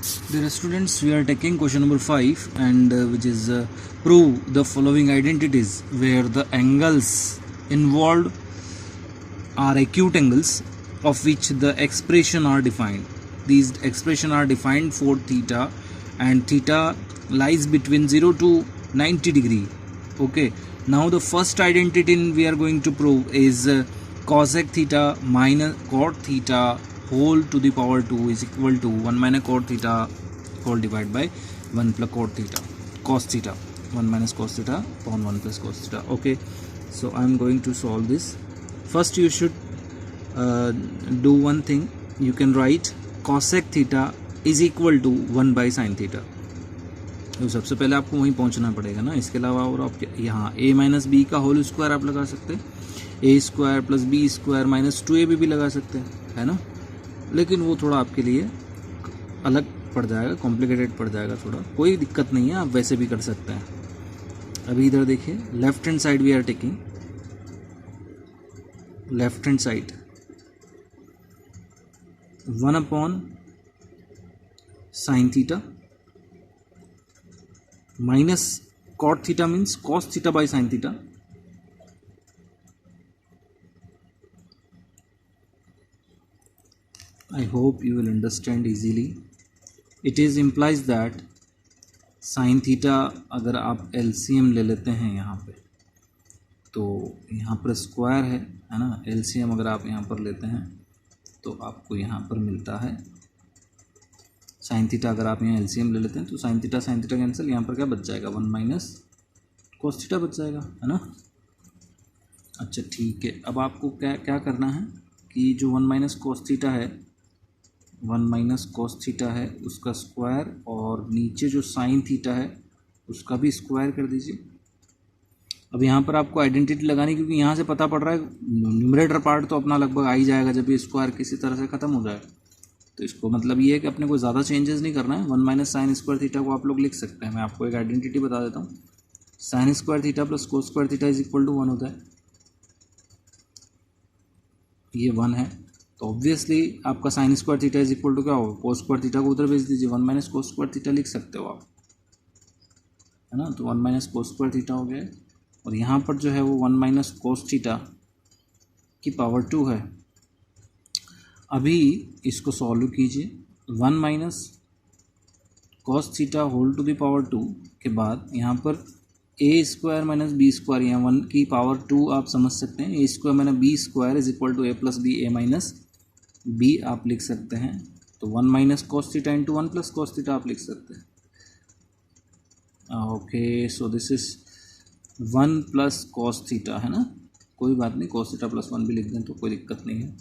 Dear students, we are taking question number 5 and which is prove the following identities where the angles involved are acute angles of which the expression are defined. These expression are defined for theta and theta lies between 0 to 90 degree. Okay, now the first identity we are going to prove is cosec theta minus cot theta whole to the power 2 is equal to 1 minus cot theta whole divided by 1 plus cos theta 1 minus cos theta upon 1 plus cos theta. Okay, so I am going to solve this. First you should do one thing. You can write cosec theta is equal to 1 by sin theta. तो सबसे पहले आपको वहीं पहुंचना पड़ेगा ना. इसके अलावा और आप यहाँ a माइनस बी का होल स्क्वायर आप लगा सकते हैं, a square plus b square minus 2ab भी लगा सकते हैं, है ना. लेकिन वो थोड़ा आपके लिए अलग पड़ जाएगा, कॉम्प्लिकेटेड पड़ जाएगा थोड़ा. कोई दिक्कत नहीं है, आप वैसे भी कर सकते हैं. अभी इधर देखिए, left hand side we are taking, left hand side 1 upon sine theta minus cot theta means cos theta by sin theta. I hope you will understand easily. It is implies that sin theta अगर आप LCM ले लेते हैं यहाँ पे, तो यहाँ पर स्क्वायर है ना. LCM अगर आप यहाँ पर लेते हैं तो आपको यहाँ पर मिलता है साइन थीटा. अगर आप यहाँ एलसीएम ले लेते हैं तो साइन थीटा कैंसिल, यहाँ पर क्या बच जाएगा 1 माइनस कोस थीटा बच जाएगा, है ना. अच्छा ठीक है, अब आपको क्या करना है कि जो 1 माइनस कोस थीटा है, 1 माइनस कोस थीटा है उसका स्क्वायर और नीचे जो साइन थीटा है उसका भी स्क्वायर कर दीजिए. अब यहाँ पर आपको आइडेंटिटी लगानी, क्योंकि यहाँ से पता पड़ रहा है न्यूमरेटर पार्ट तो अपना लगभग आ ही जाएगा जब ये स्क्वायर किसी तरह से ख़त्म हो जाएगा. तो इसको मतलब ये है कि अपने को ज़्यादा चेंजेस नहीं करना है. 1 माइनस साइन स्क्वायर थीटा को आप लोग लिख सकते हैं. मैं आपको एक आइडेंटिटी बता देता हूँ. Sine square theta plus cos square theta is equal to 1 होता है. ये 1 है तो ऑब्वियसली आपका sine square theta is equal to क्या होगा, कोस स्क्वायर थीटा को उधर भेज दीजिए, 1 माइनस कोस स्क्वायर थीटा लिख सकते हो आप, है ना. तो 1 माइनस कोस स्क्वायर थीटा हो गया. और यहाँ पर जो है वो 1 माइनस कोस थीटा की पावर 2 है. अभी इसको सॉल्व कीजिए. 1 minus cos theta whole to the power 2 के बाद यहाँ पर a square minus b square, यहाँ 1 की पावर 2 आप समझ सकते हैं. A square minus b square is equal to a plus b, a minus b आप लिख सकते हैं. तो 1 minus cos theta into 1 plus cos theta आप लिख सकते हैं. Okay, so this is 1 plus cos theta, है ना. कोई बात नहीं, कॉस थीटा प्लस 1 भी लिख दें तो कोई दिक्कत नहीं है.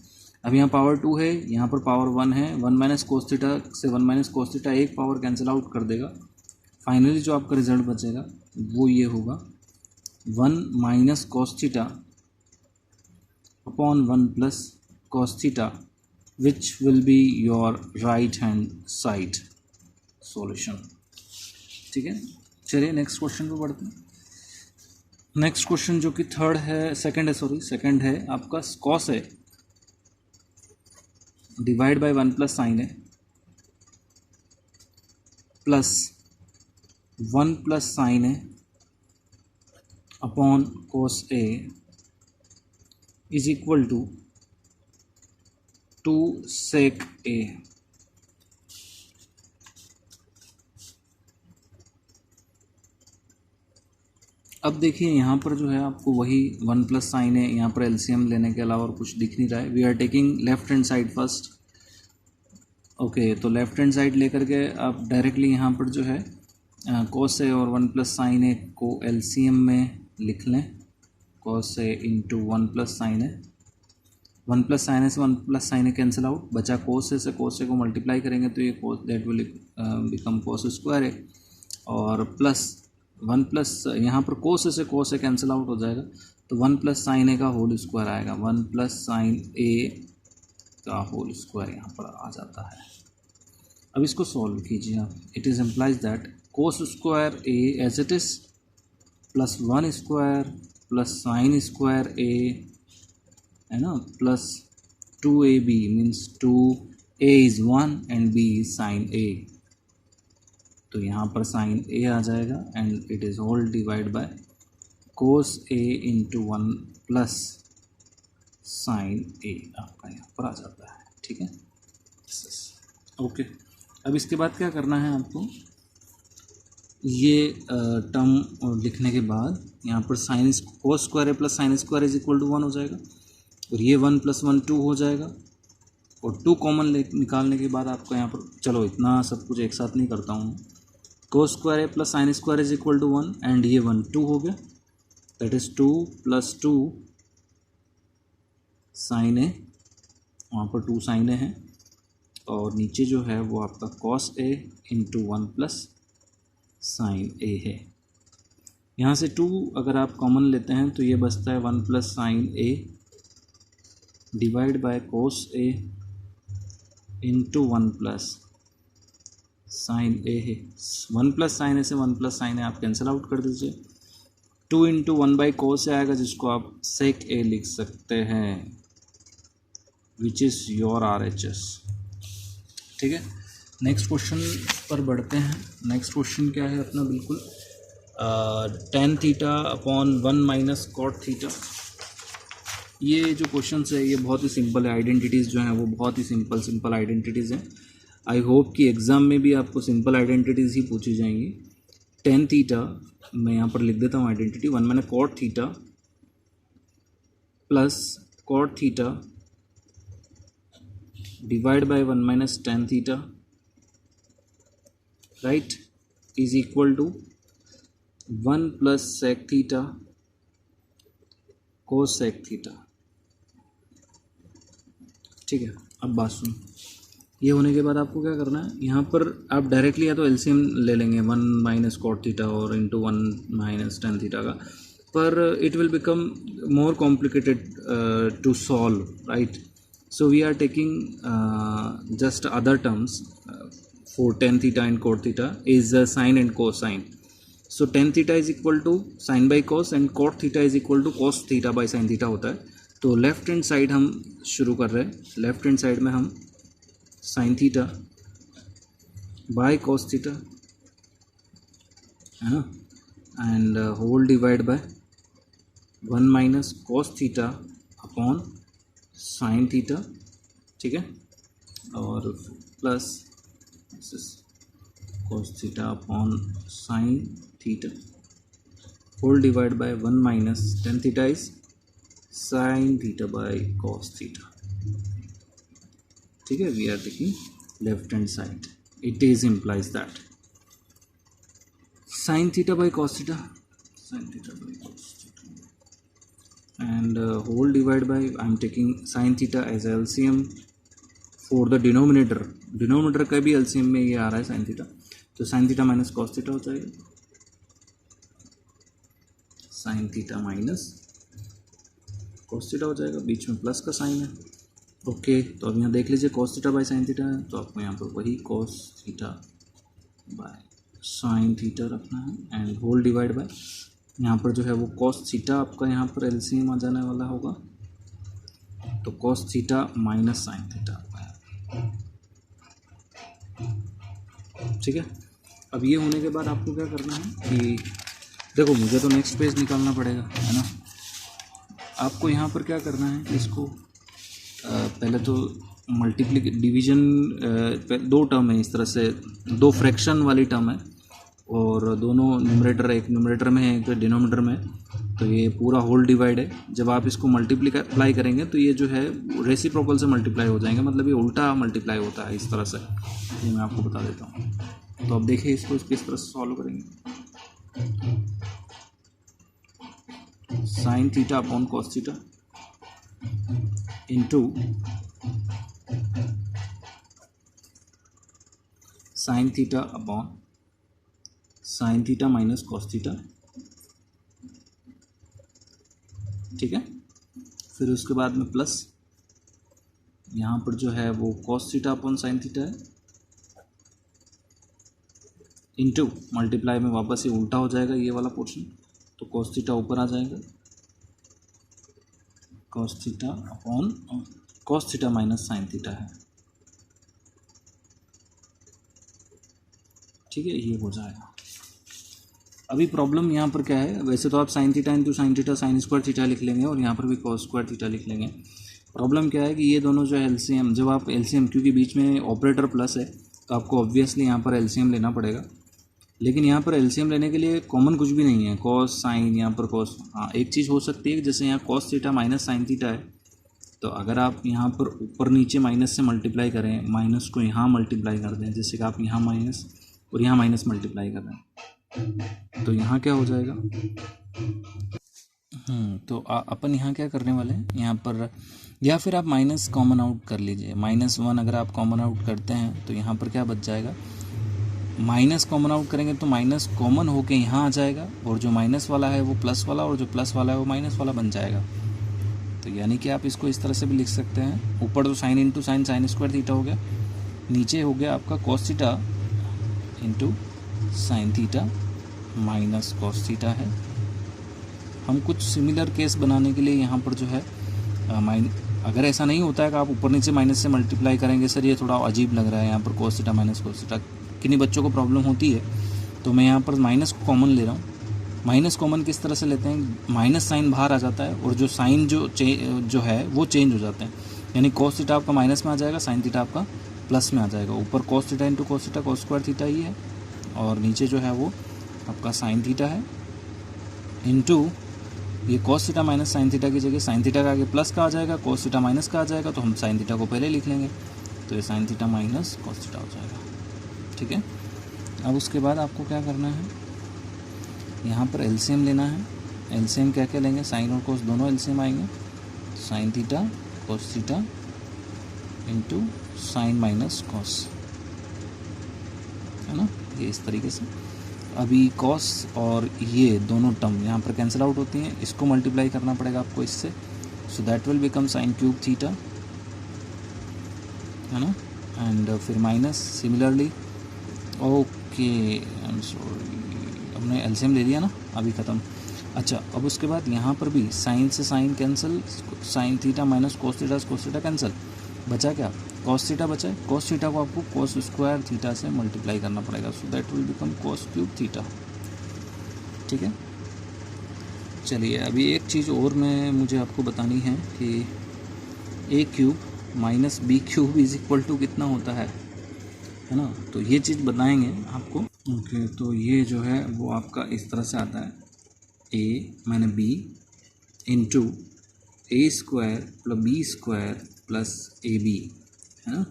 अब यहाँ पावर 2 है, यहाँ पर पावर 1 है. 1 माइनस कोस थीटा से 1 माइनस कोस थीटा एक पावर कैंसिल आउट कर देगा. फाइनली जो आपका रिजल्ट बचेगा वो ये होगा 1 minus cos theta upon 1 plus cos theta which will be your right hand side solution. ठीक है, चलिए नेक्स्ट क्वेश्चन पे बढ़ते हैं. नेक्स्ट क्वेश्चन जो कि सेकंड है आपका. कॉस है डिवाइड बाय 1 प्लस साइन है प्लस 1 प्लस साइन है upon cos A is equal to 2 sec A. अब देखिए यहाँ पर जो है आपको वही 1 प्लस साइन है, यहाँ पर एलसीएम लेने के अलावा और कुछ दिख नहीं रहा है. We are taking left hand side first. Okay, तो लेफ्ट हैंड साइड लेकर के आप डायरेक्टली यहाँ पर जो है कोस ए और 1 प्लस साइन ए को एलसीएम में लिख लें. कोस a into 1 plus sine A, 1 plus sine a से 1 plus sine a cancel out, बचा कोस ए से कोस ए को मल्टीप्लाई करेंगे तो ये cos that will become cos square a, और प्लस 1 प्लस यहाँ पर कोस ए से कोस ए कैंसिल आउट हो जाएगा तो 1 प्लस साइन ए का होल स्क्वायर आएगा. 1 प्लस साइन ए का होल स्क्वायर यहाँ पर आ जाता है. अब इसको सॉल्व कीजिए आप. It is implies that cos square a as it is plus 1 square plus sine square a, है ना, plus 2ab means 2a is 1 and b is sin a. तो यहाँ पर साइन ए आ जाएगा and it is whole divide by cos a into 1 plus sine a आपका यहाँ पर आ जाता है। ठीक है, ओके। अब इसके बाद क्या करना है आपको, ये टर्म लिखने के बाद यहाँ पर sine cos square A plus sine square is equal to 1 हो जाएगा और ये 1 + 1 2 हो जाएगा और 2 कॉमन निकालने के बाद आपको यहाँ पर, चलो इतना सब कुछ एक साथ नहीं करता हूँ, cos square A plus sine square is equal to 1 and ये 1 2 हो गया, दैट इज़ 2 + 2 साइन ए, वहाँ पर 2 साइन ए है और नीचे जो है वो आपका cos A into 1 plus sine a है। यहाँ से 2 अगर आप कॉमन लेते हैं तो ये बचता है 1 plus sine a divide by cos a into 1 plus sine a है। 1 प्लस साइन ए से 1 प्लस साइन ए आप कैंसिल आउट कर दीजिए, 2 इंटू 1 बाई कोस ए आएगा जिसको आप सेक ए लिख सकते हैं, विच इज़ योर RHS। ठीक है, नेक्स्ट क्वेश्चन पर बढ़ते हैं। नेक्स्ट क्वेश्चन क्या है अपना, बिल्कुल tan theta upon 1 minus cot theta. ये जो क्वेश्चन है ये बहुत ही सिंपल है, आइडेंटिटीज़ जो हैं वो बहुत ही सिंपल आइडेंटिटीज़ हैं। आई होप कि एग्ज़ाम में भी आपको सिंपल आइडेंटिटीज़ ही पूछी जाएंगी। tan थीटा मैं यहाँ पर लिख देता हूँ identity, 1 minus cot theta plus cot theta divide by 1 minus tan theta, right, is equal to 1 plus sec theta cosec theta. ठीक है, अब बात सुन, ये होने के बाद आपको क्या करना है, यहाँ पर आप डायरेक्टली या तो एलसीएम ले लेंगे 1 माइनस कॉट थीटा और इंटू 1 माइनस tan थीटा का, पर it will become more complicated to solve, right. So we are taking just other terms for tan theta and cot theta is sine and cosine. So tan theta is equal to sine by cos and cot theta is equal to cos theta by sin theta होता है। तो left hand side हम शुरू कर रहे हैं, left hand side में हम sin theta by cos theta है ना, and whole divide by 1 minus cos theta upon sine theta. ठीक है, और plus cos theta upon sine theta whole divide by 1 minus tan theta is sine theta by cos theta. ठीक है, we are taking left hand side, it is implies that sine theta by cos theta, sine theta by cos and whole divide by, I am taking sin theta as LCM for the denominator का भी LCM में ये आ रहा है sin theta, तो sin theta minus cos theta हो जाएगा, sin theta minus cos theta हो जाएगा, बीच में प्लस का साइन है। ओके, तो अब यहाँ देख लीजिए cos theta by sin theta है, तो आपको यहाँ पर वही cos theta by sin theta रखना है एंड होल डिवाइड बाय, यहाँ पर जो है वो cos थीटा आपका यहाँ पर एलसीएम आ जाने वाला होगा, तो cos theta minus sine theta आपका। ठीक है, अब ये होने के बाद आपको क्या करना है कि देखो, मुझे तो नेक्स्ट पेज निकालना पड़ेगा, है ना। आपको यहाँ पर क्या करना है कि इसको पहले तो डिवीजन, 2 टर्म है इस तरह से, 2 फ्रैक्शन वाली टर्म है और दोनों न्यूमरेटर, एक न्यूमरेटर में है एक डिनोमिनेटर में, तो ये पूरा होल डिवाइड है। जब आप इसको मल्टीप्लाई करेंगे तो ये जो है रेसिप्रोकल से मल्टीप्लाई हो जाएंगे, मतलब ये उल्टा मल्टीप्लाई होता है इस तरह से, ये मैं आपको बता देता हूँ। तो अब देखिए इसको किस तरह से सॉल्व करेंगे, sine theta upon cos theta into sine theta upon sine theta minus cos theta. ठीक है, फिर उसके बाद में प्लस यहाँ पर जो है वो cos theta upon sine theta है, इंटू मल्टीप्लाई में वापस ये उल्टा हो जाएगा ये वाला पोर्शन, तो कॉस थीटा ऊपर आ जाएगा, cos theta upon cos theta minus sine theta है। ठीक है, ये हो जाएगा। अभी प्रॉब्लम यहाँ पर क्या है, वैसे तो आप sine theta into sine theta sine square theta लिख लेंगे और यहाँ पर भी कॉस स्क्वायर थीटा लिख लेंगे। प्रॉब्लम क्या है कि ये दोनों जो है एलसीएम, जब आप एलसीएम, क्योंकि बीच में ऑपरेटर प्लस है तो आपको ऑब्वियसली यहाँ पर एलसीएम लेना पड़ेगा, लेकिन यहाँ पर एलसीएम लेने के लिए कॉमन कुछ भी नहीं है, कॉस साइन, यहाँ पर कॉस। हाँ, एक चीज़ हो सकती है कि जैसे यहाँ cos theta minus sine theta है, तो अगर आप यहाँ पर ऊपर नीचे माइनस से मल्टीप्लाई करें, माइनस को यहाँ मल्टीप्लाई कर दें, जैसे कि आप यहाँ माइनस और यहाँ माइनस मल्टीप्लाई कर रहे हैं, तो यहाँ क्या हो जाएगा। तो अपन यहाँ क्या करने वाले हैं यहाँ पर, या फिर आप माइनस कॉमन आउट कर लीजिए। -1 अगर आप कॉमन आउट करते हैं तो यहाँ पर क्या बच जाएगा, माइनस कॉमन आउट करेंगे तो माइनस कॉमन होके यहाँ आ जाएगा, और जो माइनस वाला है वो प्लस वाला, और जो प्लस वाला है वो माइनस वाला बन जाएगा। तो यानी कि आप इसको इस तरह से भी लिख सकते हैं, ऊपर तो sine into sine sign square theta हो गया, नीचे हो गया आपका cos theta into sign theta minus cos theta है। हम कुछ सिमिलर केस बनाने के लिए यहाँ पर जो है अगर ऐसा नहीं होता है कि आप ऊपर नीचे माइनस से मल्टीप्लाई करेंगे, सर ये थोड़ा अजीब लग रहा है यहाँ पर cos theta minus cos theta, किन्हीं बच्चों को प्रॉब्लम होती है, तो मैं यहाँ पर माइनस को कॉमन ले रहा हूँ। माइनस कॉमन किस तरह से लेते हैं, माइनस साइन बाहर आ जाता है और जो साइन जो है वो चेंज हो जाते हैं, यानी कॉस थीटा आपका माइनस में आ जाएगा, साइन थीटा आपका प्लस में आ जाएगा। ऊपर cos theta into cos theta cos square theta ही है, और नीचे जो है वो आपका साइन थीटा है इंटू ये cos theta minus sine theta की जगह साइन थीटा का आगे प्लस का आ जाएगा, कॉस थीटा माइनस का आ जाएगा, तो हम साइन थीटा को पहले लिख लेंगे, तो ये sign theta minus cos theta हो जाएगा। ठीक है, अब उसके बाद आपको क्या करना है, यहाँ पर एलसीएम लेना है। एलसीएम क्या क्या लेंगे, साइन और कॉस दोनों एलसीएम आएंगे, sign theta cos theta into sign minus cos, है ना, ये इस तरीके से। अभी कॉस और ये दोनों टर्म यहाँ पर कैंसिल आउट होती हैं, इसको मल्टीप्लाई करना पड़ेगा आपको इससे, so that will become sign cube theta, है ना, एंड फिर minus similarly. Okay, I am sorry, हमने एलसीएम ले लिया ना, अभी ख़त्म। अच्छा, अब उसके बाद यहाँ पर भी साइन से sine cancel, sine theta minus cos theta cancel, बचा क्या, कॉस थीटा बचा है। कॉस थीटा को आपको कॉस स्क्वायर थीटा से मल्टीप्लाई करना पड़ेगा, so that will become cos cube theta. ठीक है, चलिए अभी एक चीज़ और मुझे आपको बतानी है कि a cube minus b cube is equal to कितना होता है ना, तो ये चीज़ बताएंगे आपको। ओके, तो ये जो है वो आपका इस तरह से आता है, a minus b into a square plus b square plus a b, है ना,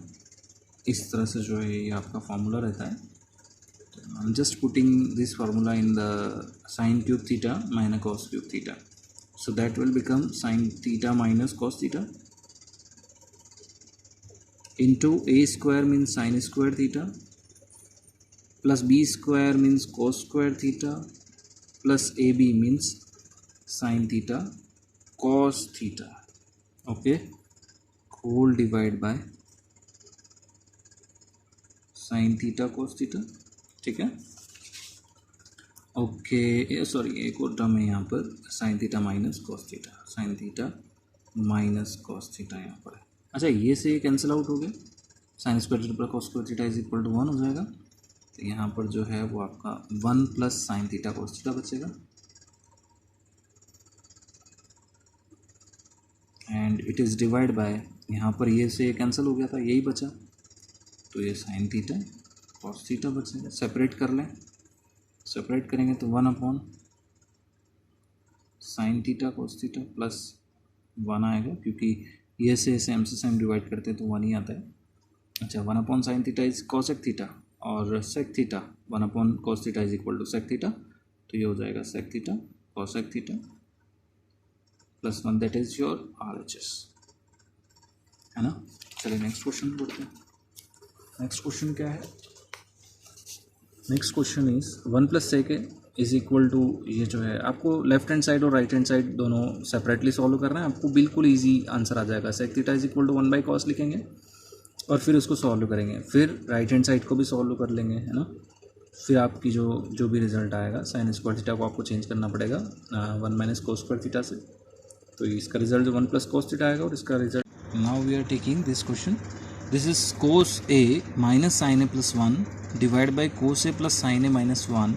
इस तरह से जो है ये आपका फार्मूला रहता है। I am just putting this formula in the sign cube theta minus cos cube theta, so that will become sign theta minus cos theta into a square means sin square theta plus b square means cos square theta plus ab means sin theta cos theta, okay, whole divide by sin theta cos theta। ठीक है, okay, sorry एक और term है यहाँ पर, sin theta minus cos theta, sin theta minus cos theta यहाँ पर है। अच्छा, ये से कैंसिल आउट हो गया, sine square theta plus cos square theta is equal to 1 हो जाएगा, तो यहाँ पर जो है वो आपका 1 plus sine theta cos theta बचेगा, and it is divide by, यहाँ पर ये से कैंसिल हो गया था, यही बचा, तो ये साइन थीटा कॉस थीटा बचेगा। सेपरेट कर लें, सेपरेट करेंगे तो 1 upon sine theta cos theta plus 1 आएगा, क्योंकि ये से सेम डिवाइड करते हैं तो 1 ही आता है। अच्छा, 1 upon sine theta is cosec theta और sec theta, 1 upon cos theta is equal to sec theta, तो ये हो जाएगा sec theta cosec theta plus 1, that is your RHS, है ना। चलिए नेक्स्ट क्वेश्चन पढ़ते हैं। नेक्स्ट क्वेश्चन क्या है, next question is 1 plus sec is equal to, ये जो है आपको लेफ्ट हैंड साइड और राइट हैंड साइड दोनों सेपरेटली सॉल्व करना है, आपको बिल्कुल इजी आंसर आ जाएगा। Sec theta is equal to 1 by cos लिखेंगे और फिर उसको सॉल्व करेंगे, फिर राइट हैंड साइड को भी सॉल्व कर लेंगे, है ना। फिर आपकी जो भी रिजल्ट आएगा, साइन स्क्वायर थीटा को आपको चेंज करना पड़ेगा 1 माइनस कोस स्क्वायर थीटा से, तो इसका रिजल्ट जो 1 प्लस कोस थीटा आएगा, और इसका result. Now we are taking this question this is cos A minus sine A plus 1 divide by cos A plus sine A minus 1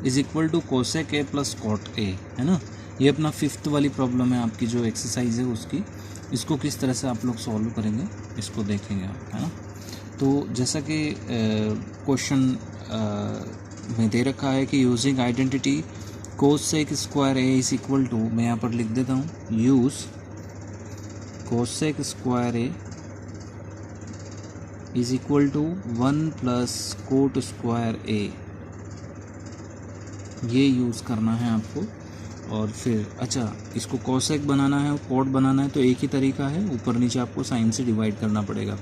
is equal to cosec A plus cot A, है ना। ये अपना 5th वाली problem है आपकी जो exercise है उसकी। इसको किस तरह से आप लोग सॉल्व करेंगे इसको देखेंगे आप, है ना। तो जैसा कि क्वेश्चन में दे रखा है कि using identity cosec square a is equal to, मैं यहाँ पर लिख देता हूँ, use cosec square a is equal to 1 plus cot square a, ये यूज़ करना है आपको। और फिर अच्छा इसको कोसेक बनाना है और कोट बनाना है तो एक ही तरीका है, ऊपर नीचे आपको साइन से डिवाइड करना पड़ेगा।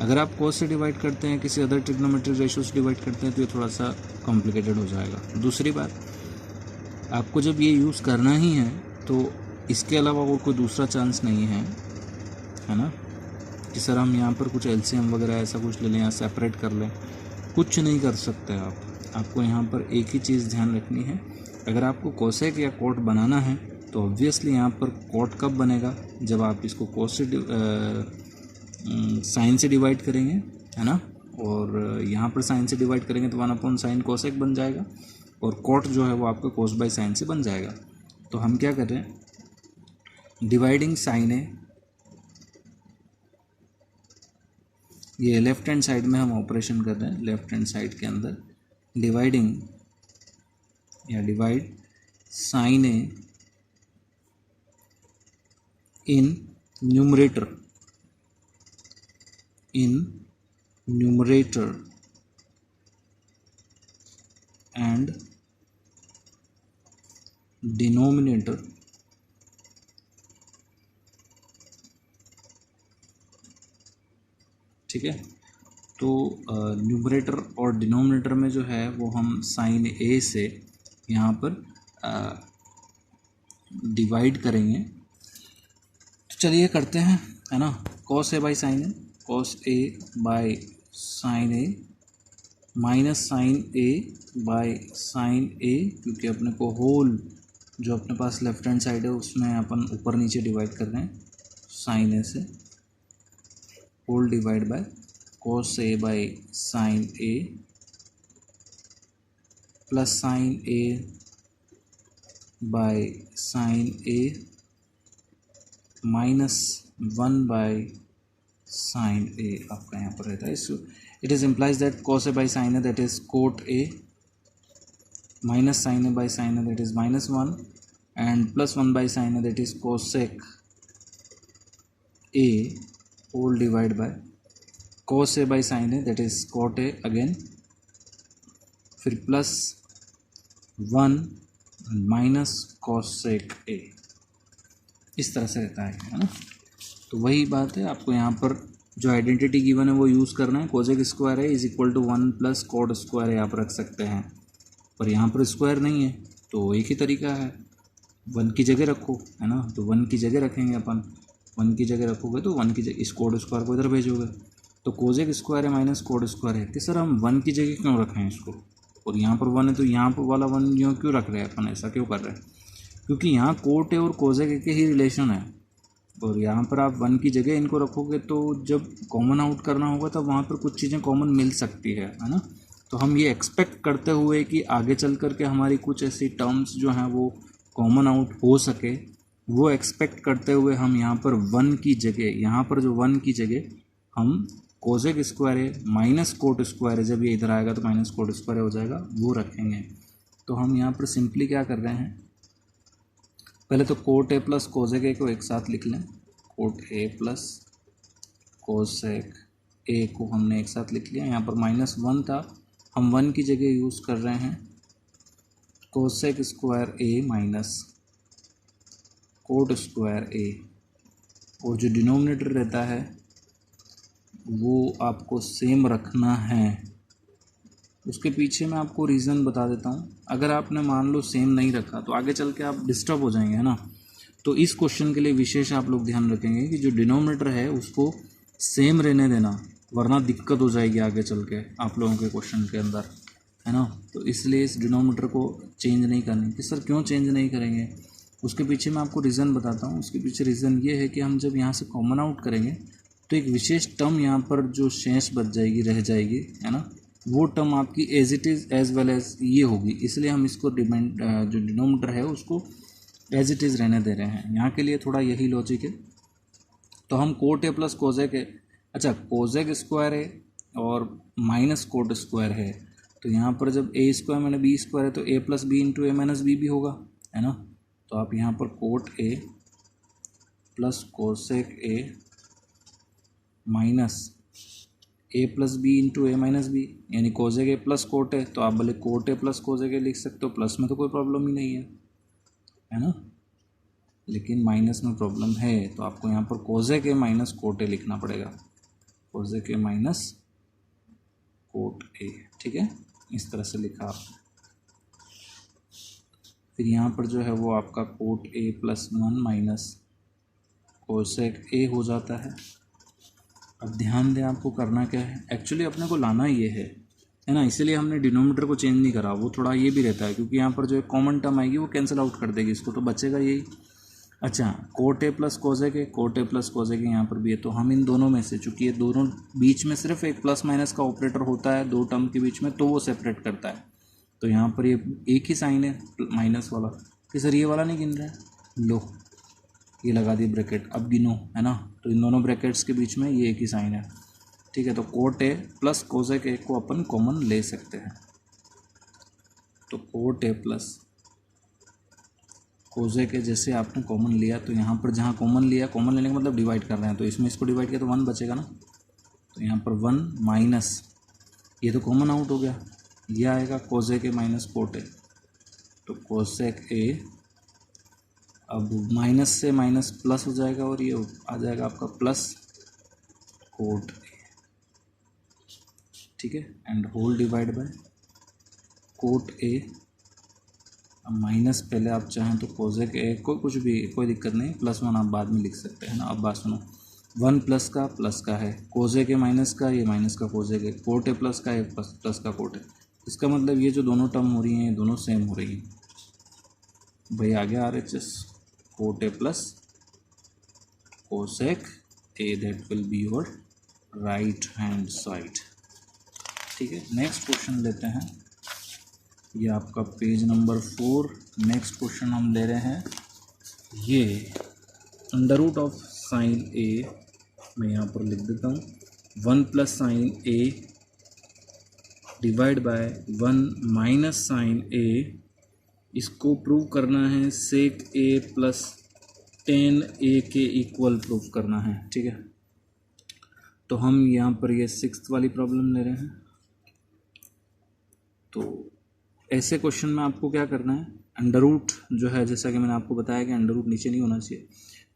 अगर आप कोस से डिवाइड करते हैं, किसी अदर ट्रिग्नोमेट्रिक रेशियो से डिवाइड करते हैं तो ये थोड़ा सा कॉम्प्लिकेटेड हो जाएगा। दूसरी बात, आपको जब ये यूज़ करना ही है तो इसके अलावा और कोई दूसरा चांस नहीं है ना कि सर हम यहाँ पर कुछ एलसीएम वगैरह ऐसा कुछ ले लें या सेपरेट कर लें, कुछ नहीं कर सकते आप। आपको यहाँ पर एक ही चीज़ ध्यान रखनी है, अगर आपको कोसेक या कोट बनाना है तो ऑब्वियसली यहाँ पर कोट कब बनेगा, जब आप इसको कोस से साइन से डिवाइड करेंगे, है ना। और यहाँ पर साइन से डिवाइड करेंगे तो 1/sin कोसेक बन जाएगा, और कोट जो है वो आपका कोस बाई साइन से बन जाएगा। तो हम क्या कर रहे हैं, डिवाइडिंग साइन ए, ये लेफ्ट हैंड साइड में हम ऑपरेशन कर रहे हैं, लेफ्ट हैंड साइड के अंदर डिवाइडिंग या divide sine A in numerator and denominator ठीक है। तो न्यूमरेटर और डिनोमिनेटर में जो है वो हम साइन ए से यहाँ पर डिवाइड करेंगे। तो चलिए करते हैं, है ना। Cos a by sine a, cos a by sine A minus sine a by sine a, क्योंकि अपने को होल जो अपने पास लेफ्ट हैंड साइड है उसमें अपन ऊपर नीचे डिवाइड कर रहे हैं, साइन ए से whole divide by cos a by sine A plus sine a by sine A minus 1 by sine a आपका यहाँ पर रहता है। So it is implies that cos a by sine a that is cot A minus sine a by sine a that is -1 and plus 1 by sine a that is cosec a whole divide by cos a by sine a that is cot A again, फिर plus 1 minus cosec ए, इस तरह से रहता है ना। तो वही बात है, आपको यहाँ पर जो आइडेंटिटी गिवन है वो यूज़ करना है। कोसेक स्क्वायर है is equal to 1 plus cot square है आप रख सकते हैं, पर यहाँ पर स्क्वायर नहीं है तो एक ही तरीका है, 1 की जगह रखो, है ना। तो 1 की जगह रखेंगे अपन, 1 की जगह रखोगे तो 1 की जगह इस कोड स्क्वायर को इधर भेजोगे, तो कोसेक स्क्वायर है माइनस कोड स्क्वायर है कि सर हम 1 की जगह क्यों रखें इसको, और यहाँ पर 1 है तो यहाँ पर वाला 1 यूँ क्यों रख रहे हैं अपन, ऐसा क्यों कर रहे हैं, क्योंकि यहाँ कोट है और कोसेक के ही रिलेशन है, और यहाँ पर आप 1 की जगह इनको रखोगे तो जब कॉमन आउट करना होगा तब वहाँ पर कुछ चीज़ें कॉमन मिल सकती है ना। तो हम ये एक्सपेक्ट करते हुए कि आगे चल कर के हमारी कुछ ऐसी टर्म्स जो हैं वो कॉमन आउट हो सके, वो एक्सपेक्ट करते हुए हम यहाँ पर 1 की जगह, यहाँ पर जो 1 की जगह हम कोसेक स्क्वायर है माइनस कोट स्क्वायर है, जब ये इधर आएगा तो माइनस कोट स्क्वायर हो जाएगा, वो रखेंगे। तो हम यहाँ पर सिंपली क्या कर रहे हैं, पहले तो कोट ए प्लस कोसेक ए को एक साथ लिख लें, कोट ए प्लस कोसेक ए को हमने एक साथ लिख लिया। यहाँ पर -1 था, हम 1 की जगह यूज़ कर रहे हैं cosec square A minus cot square a, और जो डिनोमिनेटर रहता है वो आपको सेम रखना है। उसके पीछे मैं आपको रीज़न बता देता हूँ, अगर आपने मान लो सेम नहीं रखा तो आगे चल के आप डिस्टर्ब हो जाएंगे, है ना। तो इस क्वेश्चन के लिए विशेष आप लोग ध्यान रखेंगे कि जो डिनोमिनेटर है उसको सेम रहने देना, वरना दिक्कत हो जाएगी आगे चल के आप लोगों के क्वेश्चन के अंदर, है ना। तो इसलिए इस डिनोमिनेटर को चेंज नहीं करनी। कि सर क्यों चेंज नहीं करेंगे, उसके पीछे मैं आपको रीज़न बताता हूँ। उसके पीछे रीज़न ये है कि हम जब यहाँ से कॉमन आउट करेंगे तो एक विशेष टर्म यहाँ पर जो शेष बच जाएगी, रह जाएगी, है ना, वो टर्म आपकी as it is as well as ये होगी, इसलिए हम इसको जो डिनोमिनेटर है उसको एज इट इज़ रहने दे रहे हैं। यहाँ के लिए थोड़ा यही लॉजिक है। तो हम कोट ए प्लस कोजेक है, अच्छा कोजेक स्क्वायर है और माइनस कोट स्क्वायर है, तो यहाँ पर जब ए स्क्वायर मैंने बी स्क्वायर है तो a plus b into a minus b भी होगा, है ना। तो आप यहाँ पर cot a plus cosec a minus a plus b into a minus b, यानी cosec a plus cot a, तो आप भले cot a plus cosec a लिख सकते हो, प्लस में तो कोई प्रॉब्लम ही नहीं है ना, लेकिन माइनस में प्रॉब्लम है, तो आपको यहाँ पर Kozak A minus cot A लिखना पड़ेगा, Kozak A minus cot A, ठीक है, इस तरह से लिखा आपने। फिर यहाँ पर जो है वो आपका coat a plus 1 minus cosec ए हो जाता है। अब ध्यान दें आपको करना क्या है, एक्चुअली अपने को लाना ये है ना, इसीलिए हमने डिनोमिनेटर को चेंज नहीं करा, वो थोड़ा ये भी रहता है क्योंकि यहाँ पर जो एक कॉमन टर्म आएगी वो कैंसिल आउट कर देगी इसको, तो बचेगा यही। अच्छा cot a plus cosec a, cot a plus cosec a यहाँ पर भी है, तो हम इन दोनों में से, चूँकि ये दोनों बीच में सिर्फ एक प्लस माइनस का ऑपरेटर होता है दो टर्म के बीच में, तो वो सेपरेट करता है, तो यहाँ पर ये एक ही साइन है माइनस वाला, कि सर ये वाला नहीं गिन रहा है, लो ये लगा दी ब्रैकेट, अब गिनो, है ना, तो इन दोनों ब्रैकेट्स के बीच में ये एक ही साइन है, ठीक है। तो कोट ए प्लस कोसेक ए को अपन कॉमन ले सकते हैं, तो कोट ए प्लस कोसेक ए जैसे आपने कॉमन लिया, तो यहाँ पर जहाँ कॉमन लिया, कॉमन लेने का मतलब डिवाइड कर रहे हैं, तो इसमें इसको डिवाइड किया तो 1 बचेगा ना, तो यहाँ पर 1 माइनस ये तो कॉमन आउट हो गया, ये आएगा cosec a minus cot a, तो कोसेक ए, अब माइनस से माइनस प्लस हो जाएगा और ये आ जाएगा आपका प्लस कोट ए, ठीक है, and whole divide by cot A, minus पहले आप चाहें तो कोसेक ए को कुछ भी कोई दिक्कत नहीं, +1 आप बाद में लिख सकते हैं ना। अब बात सुनो, 1 प्लस का है, कोसेक ए माइनस का, ये माइनस का cosec A, cot a plus का, ये प्लस का कोट ए, इसका मतलब ये जो दोनों टर्म हो रही हैं ये दोनों सेम हो रही हैं भाई, आ गया RHS, coat a plus cosec A, that will be your right hand side, ठीक है। नेक्स्ट क्वेश्चन लेते हैं, ये आपका पेज नंबर 4, नेक्स्ट क्वेश्चन हम ले रहे हैं, ये under root of sine a, मैं यहाँ पर लिख देता हूँ 1 plus sine a divide by 1 minus sine a, इसको प्रूव करना है सेक ए प्लस टेन ए के इक्वल प्रूव करना है, ठीक है। तो हम यहाँ पर ये 6th वाली प्रॉब्लम ले रहे हैं, तो ऐसे क्वेश्चन में आपको क्या करना है, अंडर रूट जो है, जैसा कि मैंने आपको बताया कि अंडर रूट नीचे नहीं होना चाहिए,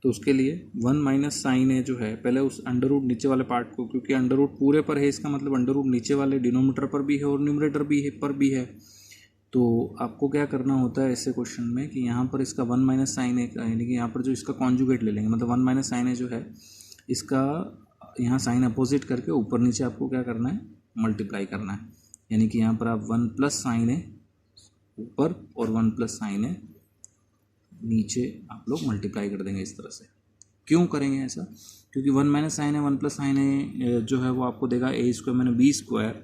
तो उसके लिए 1 माइनस साइन ए जो है, पहले उस अंडर रूट नीचे वाले पार्ट को, क्योंकि अंडर रूट पूरे पर है, इसका मतलब अंडर रूट नीचे वाले डिनोमिनेटर पर भी है और न्यूमरेटर भी है पर भी है, तो आपको क्या करना होता है ऐसे क्वेश्चन में कि यहाँ पर इसका 1 माइनस साइन ए, यानी कि यहाँ पर जो इसका कॉन्जुगेट ले लेंगे, मतलब 1 माइनस साइन ए जो है इसका यहाँ साइन अपोजिट करके ऊपर नीचे आपको क्या करना है, मल्टीप्लाई करना है, यानी कि यहाँ पर आप 1 प्लस साइन ए ऊपर और 1 प्लस साइन ए नीचे आप लोग मल्टीप्लाई कर देंगे इस तरह से। क्यों करेंगे ऐसा, क्योंकि 1 माइनस साइन ए 1 प्लस साइन ए जो है वो आपको देगा ए स्क्वायर मैंने बी स्क्वायर,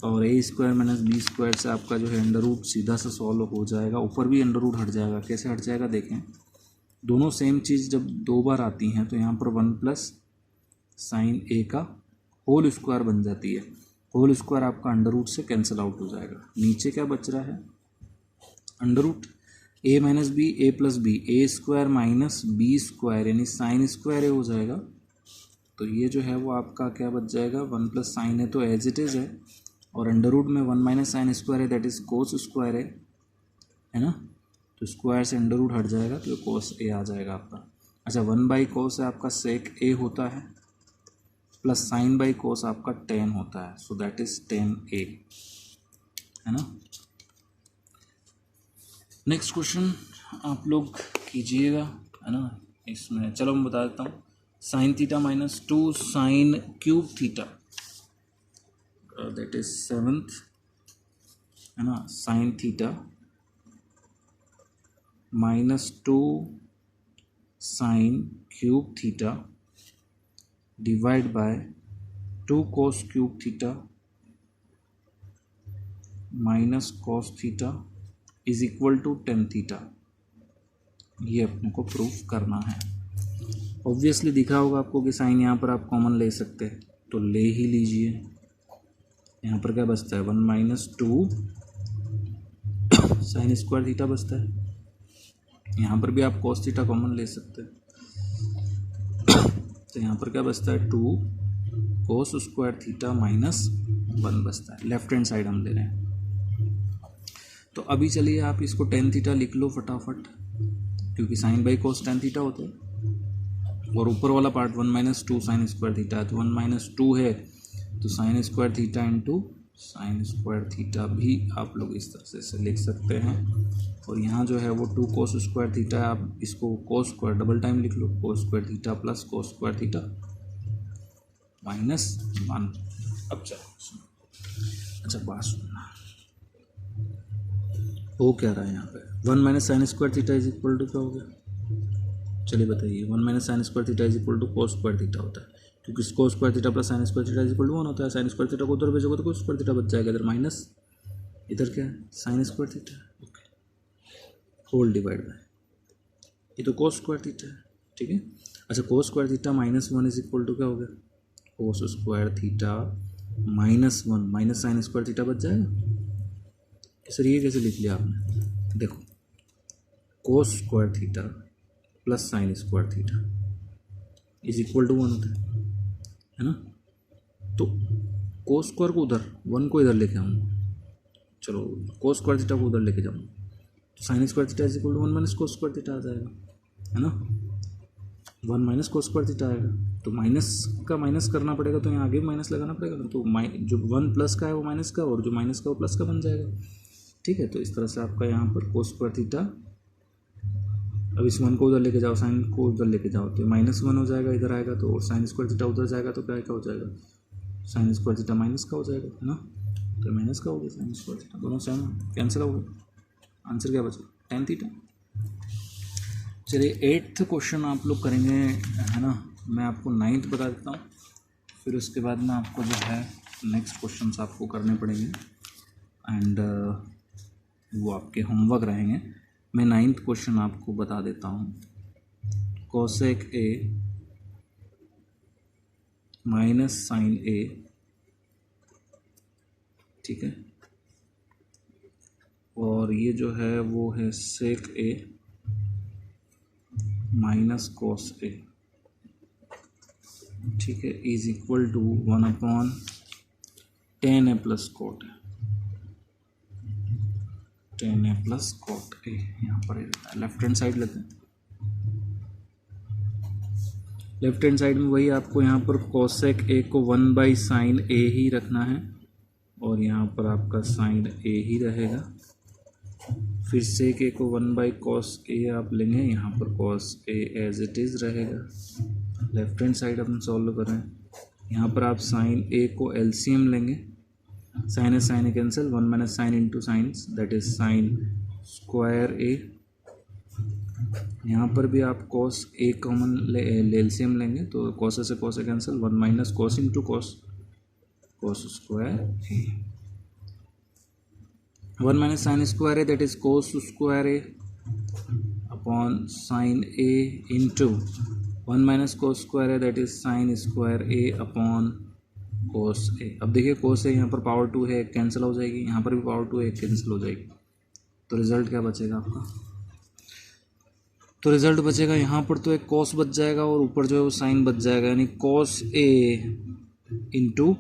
और ए स्क्वायर माइनस बी स्क्वायर से आपका जो है अंडर रूट सीधा से सॉल्व हो जाएगा, ऊपर भी अंडर रूट हट जाएगा। कैसे हट जाएगा देखें, दोनों सेम चीज़ जब 2 बार आती हैं तो यहाँ पर 1 प्लस साइन ए का होल स्क्वायर बन जाती है, होल स्क्वायर आपका अंडर रूट से कैंसिल आउट हो जाएगा, नीचे क्या बच रहा है, अंडर रूट ए माइनस बी, ए प्लस बी, ए स्क्वायर माइनस बी स्क्वायर, यानी साइन स्क्वायर ए हो जाएगा, तो ये जो है वो आपका क्या बच जाएगा, 1 प्लस साइन ए तो एज इट इज़ है, और अंडर रूट में 1 माइनस साइन स्क्वायर है, दैट इज कोस स्क्वायर है ना, तो स्क्वायर से अंडर रूट हट जाएगा तो कोस ए आ जाएगा आपका। अच्छा 1 बाई कोस है आपका सेक ए होता है, प्लस साइन बाई कोस आपका टेन होता है, सो दैट इज टेन ए, है ना। नेक्स्ट क्वेश्चन आप लोग कीजिएगा, है ना, इसमें चलो मैं बता देता हूँ, sine theta minus 2 sine cube theta, that is 7th, है ना, sine theta minus 2 sine cube theta divide by 2 cos cube theta minus cos theta is equal to tan theta. ये अपने को प्रूफ करना है। ऑब्वियसली दिखा होगा आपको कि साइन यहाँ पर आप कॉमन ले सकते हैं, तो ले ही लीजिए। यहाँ पर क्या बचता है, 1 माइनस 2 साइन स्क्वायर थीटा बचता है। यहाँ पर भी आप cos थीटा कॉमन ले सकते हैं, तो यहाँ पर क्या बचता है, 2 cos स्क्वायर थीटा माइनस 1 बचता है। लेफ्ट हैंड साइड हम ले रहे हैं। तो अभी चलिए आप इसको टेन थीटा लिख लो फटाफट, क्योंकि sine by cos tan theta होता है। और ऊपर वाला part 1 minus 2 sine square theta है, तो 1 माइनस 2 है तो sine square theta into sine square theta भी आप लोग इस तरह से लिख सकते हैं। और यहाँ जो है वो 2 कोस स्क्वायर थीटा है, आप इसको कोस स्क्वायर डबल टाइम लिख लो, cos square theta plus cos square theta minus 1। अब चलो अच्छा बात सुनना, वो क्या रहा है यहाँ पे, 1 minus sine square theta is equal to क्या हो गया, चलिए बताइए। 1 minus sine square theta is equal to cos square theta होता है, क्योंकि cos square theta plus sine square theta is equal to 1 होता है। साइन स्क्वायर थीटा को उधर भेजोगे तो कोस स्क्वायर थीटा बच जाएगा, इधर माइनस, इधर क्या है sine square theta, okay, whole divide by, ये तो कोस स्क्वायर थीटा है, ठीक है। अच्छा cos square theta minus 1 is equal to क्या हो गया, cos square theta minus 1 minus sine square theta बच जाएगा। सर ये कैसे लिख लिया आपने, देखो cos square theta plus sine square theta is equal to 1 होता है ना। तो कोस स्क्वायर को उधर, 1 को इधर लेके आऊँगा, चलो कोस स्क्वायर थीटा को उधर लेके जाऊँगा, तो sine square theta is equal to 1 minus cos square theta आ जाएगा, है ना। 1 माइनस कोस स्क्वायर थीटा आएगा, तो माइनस का माइनस करना पड़ेगा, तो यहाँ आगे भी माइनस लगाना पड़ेगा ना। तो जो 1 प्लस का है वो माइनस का, और जो माइनस का वो प्लस का बन जाएगा, ठीक है। तो इस तरह से आपका यहाँ पर कोस स्क्वायर थीटा, अब इस 1 को उधर लेके जाओ, साइन को उधर लेके जाओ तो माइनस 1 हो जाएगा, इधर आएगा तो, और साइन स्क्वायर थीटा उधर जाएगा तो क्या हो जाएगा, साइन स्क्वायर थीटा माइनस का हो जाएगा, है ना। तो माइनस का हो गया, साइन स्क्वायर थीटा दोनों सेम कैंसिल हो गए, आंसर क्या बचा, टेन थीटा। चलिए 8th क्वेश्चन आप लोग करेंगे, है ना। मैं आपको 9th बता देता हूँ, फिर उसके बाद में आपको जो है नेक्स्ट क्वेश्चन आपको करने पड़ेंगे, एंड वो आपके होमवर्क रहेंगे। मैं 9th क्वेश्चन आपको बता देता हूँ, कोसेक ए माइनस साइन ए, ठीक है, और ये जो है वो है सेक ए माइनस कोस ए, ठीक है, is equal to 1/10 A plus cot, 10 A plus cot A, यहाँ पर लेफ्ट हैंड साइड लेते हैं। लेफ्ट हैंड साइड में वही आपको यहाँ पर कोसेक ए को 1/sin ए ही रखना है, और यहाँ पर आपका साइन ए ही रहेगा। फिर सेक ए को 1/cos ए आप लेंगे, यहाँ पर cos A as it is रहेगा। लेफ्ट हैंड साइड अपन सॉल्व कर रहे हैं, यहाँ पर आप साइन ए को एलसीएम लेंगे, sine a cancel, 1 minus sine into sines that is sine square a. यहाँ पर भी आप cos ए कॉमन एलसीएम लेंगे, तो cos ए से cos A cancel, 1 minus cos into cos square A, 1 minus sine square A that is cos square A upon sine A into 1 minus cos square A that is sine square A upon cos ए। अब देखिए cos ए यहाँ पर power 2 है, cancel हो जाएगी, यहाँ पर भी पावर 2 है, कैंसिल हो जाएगी, तो रिजल्ट क्या बचेगा आपका, तो रिजल्ट बचेगा यहाँ पर तो एक cos बच जाएगा, और ऊपर जो है वो साइन बच जाएगा, यानी cos ए इंटू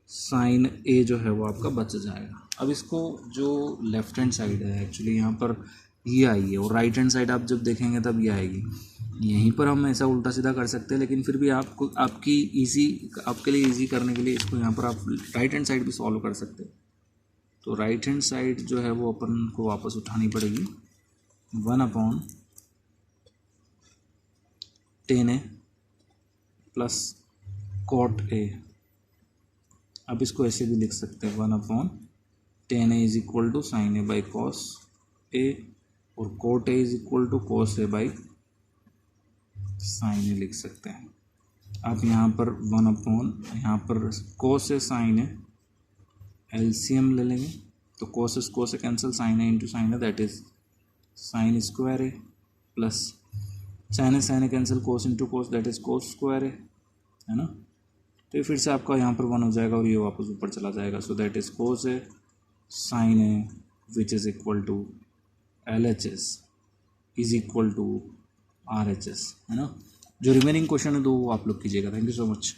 साइन ए जो है वो आपका बच जाएगा। अब इसको जो लेफ्ट हैंड साइड है एक्चुअली यहाँ पर ये आई है, और राइट हैंड साइड आप जब देखेंगे तब ये आएगी। यहीं पर हम ऐसा उल्टा सीधा कर सकते हैं, लेकिन फिर भी आपको आपके लिए इजी करने के लिए इसको यहाँ पर आप राइट हैंड साइड भी सॉल्व कर सकते हैं। तो राइट हैंड साइड जो है वो अपन को वापस उठानी पड़ेगी, 1/10 ए प्लस कॉट ए। अब इसको ऐसे भी लिख सकते हैं, 1/10 a is equal to sine a by cos a, और cot a is equal to cos a by sine a लिख सकते हैं। आप यहाँ पर 1/, यहाँ पर कोस है साइन है, एलसीएम ले लेंगे तो कोस से कैंसिल, साइन है इंटू साइन है, दैट इज साइन स्क्वायर है, प्लस साइन है cancel, cos into cos that is cos square है ना। तो फिर से आपका यहाँ पर 1 हो जाएगा और ये वापस ऊपर चला जाएगा। सो दैट इज कोस है साइन है which is equal to LHS is equal to RHS, है ना। जो रिमेनिंग क्वेश्चन है तो वो आप लोग कीजिएगा। Thank you so much.